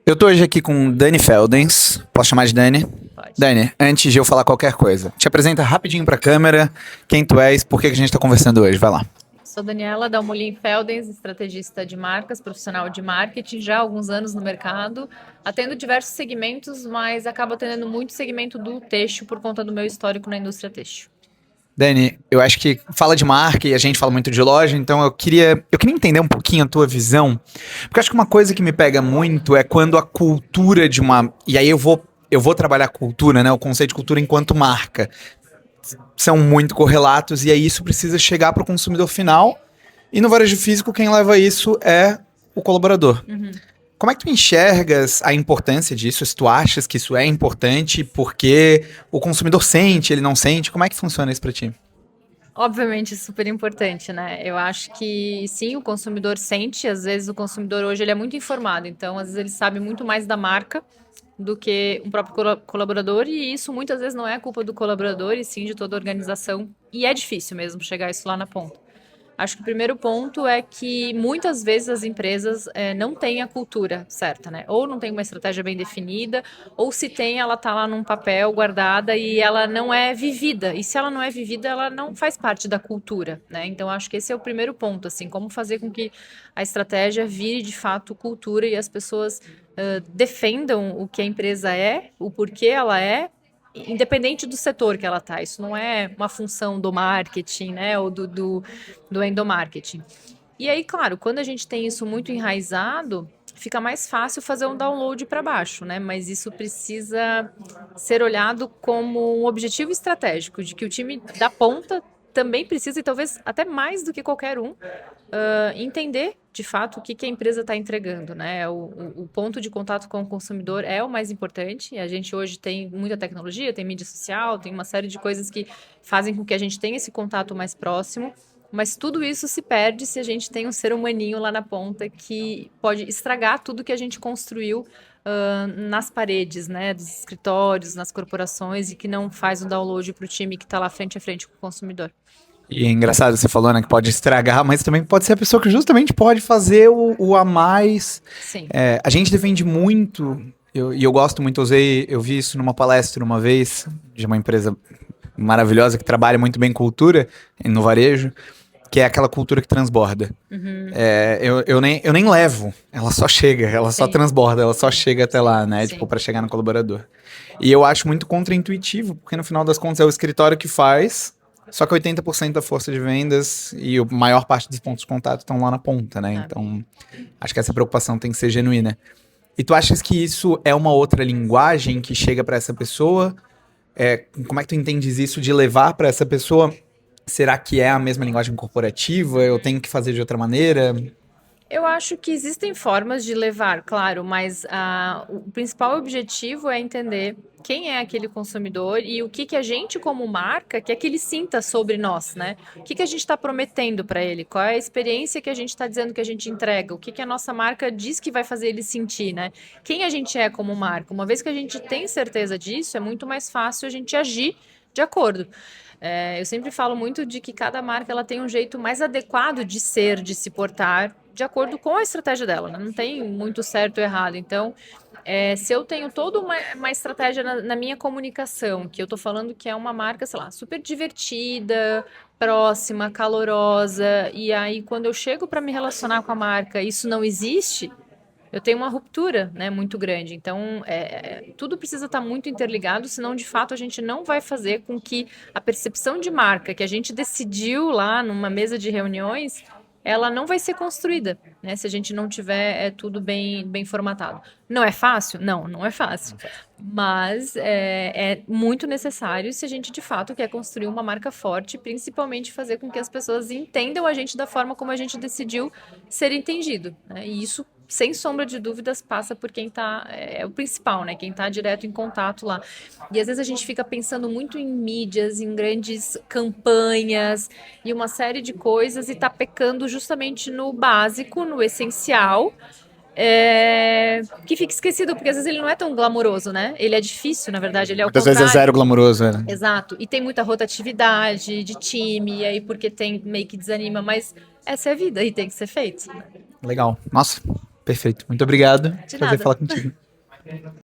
Eu tô hoje aqui com Dani Feldens. Posso chamar de Dani? Pode. Dani, antes de eu falar qualquer coisa, te apresenta rapidinho pra câmera, quem tu és, por que que a gente tá conversando hoje, vai lá. Sou Daniela Dalmolin Feldens, estrategista de marcas, profissional de marketing, já há alguns anos no mercado, atendo diversos segmentos, mas acabo atendendo muito segmento do têxtil por conta do meu histórico na indústria têxtil. Dani, eu acho que fala de marca e a gente fala muito de loja, então eu queria entender um pouquinho a tua visão, porque eu acho que uma coisa que me pega muito é quando a cultura de uma, e aí eu vou trabalhar a cultura, né, o conceito de cultura enquanto marca, são muito correlatos e aí isso precisa chegar para o consumidor final, e no varejo físico quem leva isso é o colaborador. Como é que tu enxergas a importância disso? Se tu achas que isso é importante, porque o consumidor sente, ele não sente, como é que funciona isso para ti? Obviamente, super importante, né? Eu acho que sim, o consumidor sente, às vezes o consumidor hoje ele é muito informado, então às vezes ele sabe muito mais da marca do que um próprio colaborador, e isso muitas vezes não é culpa do colaborador, e sim de toda a organização, e é difícil mesmo chegar isso lá na ponta. Acho que o primeiro ponto é que muitas vezes as empresas não têm a cultura certa, né? Ou não tem uma estratégia bem definida, ou se tem, ela está lá num papel guardada e ela não é vivida. E se ela não é vivida, ela não faz parte da cultura, né? Então acho que esse é o primeiro ponto, assim, como fazer com que a estratégia vire de fato cultura e as pessoas defendam o que a empresa é, o porquê ela é, independente do setor que ela está. Isso não é uma função do marketing, né, ou do endomarketing. E aí, claro, quando a gente tem isso muito enraizado, fica mais fácil fazer um download para baixo, né? Mas isso precisa ser olhado como um objetivo estratégico, de que o time da ponta também precisa, e talvez até mais do que qualquer um, entender de fato o que, que a empresa está entregando, né? O ponto de contato com o consumidor é o mais importante. A gente hoje tem muita tecnologia, tem mídia social, tem uma série de coisas que fazem com que a gente tenha esse contato mais próximo. Mas tudo isso se perde se a gente tem um ser humaninho lá na ponta que pode estragar tudo que a gente construiu nas paredes, né, dos escritórios, nas corporações, e que não faz o download para o time que está lá frente a frente com o consumidor. E é engraçado, você falou, né, que pode estragar, mas também pode ser a pessoa que justamente pode fazer o a mais. Sim. A gente defende muito, e eu gosto muito, eu vi isso numa palestra uma vez, de uma empresa maravilhosa que trabalha muito bem cultura no varejo, que é aquela cultura que transborda. Eu nem levo, ela só chega, ela só Sim. transborda, ela só chega até lá, né? Sim. Tipo, pra chegar no colaborador. E eu acho muito contraintuitivo, porque no final das contas é o escritório que faz, só que 80% da força de vendas e a maior parte dos pontos de contato estão lá na ponta, né? Então, acho que essa preocupação tem que ser genuína. E tu achas que isso é uma outra linguagem que chega pra essa pessoa? Como é que tu entendes isso de levar pra essa pessoa? Será que é a mesma linguagem corporativa? Eu tenho que fazer de outra maneira? Eu acho que existem formas de levar, claro, mas o principal objetivo é entender quem é aquele consumidor e o que, que a gente, como marca, quer que ele sinta sobre nós, né? O que, que a gente está prometendo para ele? Qual é a experiência que a gente está dizendo que a gente entrega? O que, que a nossa marca diz que vai fazer ele sentir, né? Quem a gente é como marca? Uma vez que a gente tem certeza disso, é muito mais fácil a gente agir de acordo. Eu sempre falo muito de que cada marca ela tem um jeito mais adequado de ser, de se portar, de acordo com a estratégia dela, né? Não tem muito certo ou errado. Então, se eu tenho toda uma estratégia na minha comunicação, que eu tô falando que é uma marca, sei lá, super divertida, próxima, calorosa, e aí quando eu chego para me relacionar com a marca, isso não existe, eu tenho uma ruptura, né, muito grande. Então, tudo precisa estar muito interligado, senão, de fato, a gente não vai fazer com que a percepção de marca que a gente decidiu lá numa mesa de reuniões, ela não vai ser construída, né, se a gente não tiver tudo bem formatado. Não é fácil? Não, não é fácil. Mas é muito necessário se a gente, de fato, quer construir uma marca forte, principalmente fazer com que as pessoas entendam a gente da forma como a gente decidiu ser entendido, né? E isso, sem sombra de dúvidas, passa por quem está, é o principal, né? Quem está direto em contato lá. E às vezes a gente fica pensando muito em mídias, em grandes campanhas e uma série de coisas, e está pecando justamente no básico, no essencial, que fica esquecido, porque às vezes ele não é tão glamouroso, né? Ele é difícil, na verdade, ele é o Muitas vezes é contrário. zero glamouroso, né? Exato, e tem muita rotatividade de time, e aí porque tem meio que desanima, mas essa é a vida e tem que ser feito. Legal. Nossa, Perfeito. Muito obrigado. De Prazer nada. falar contigo.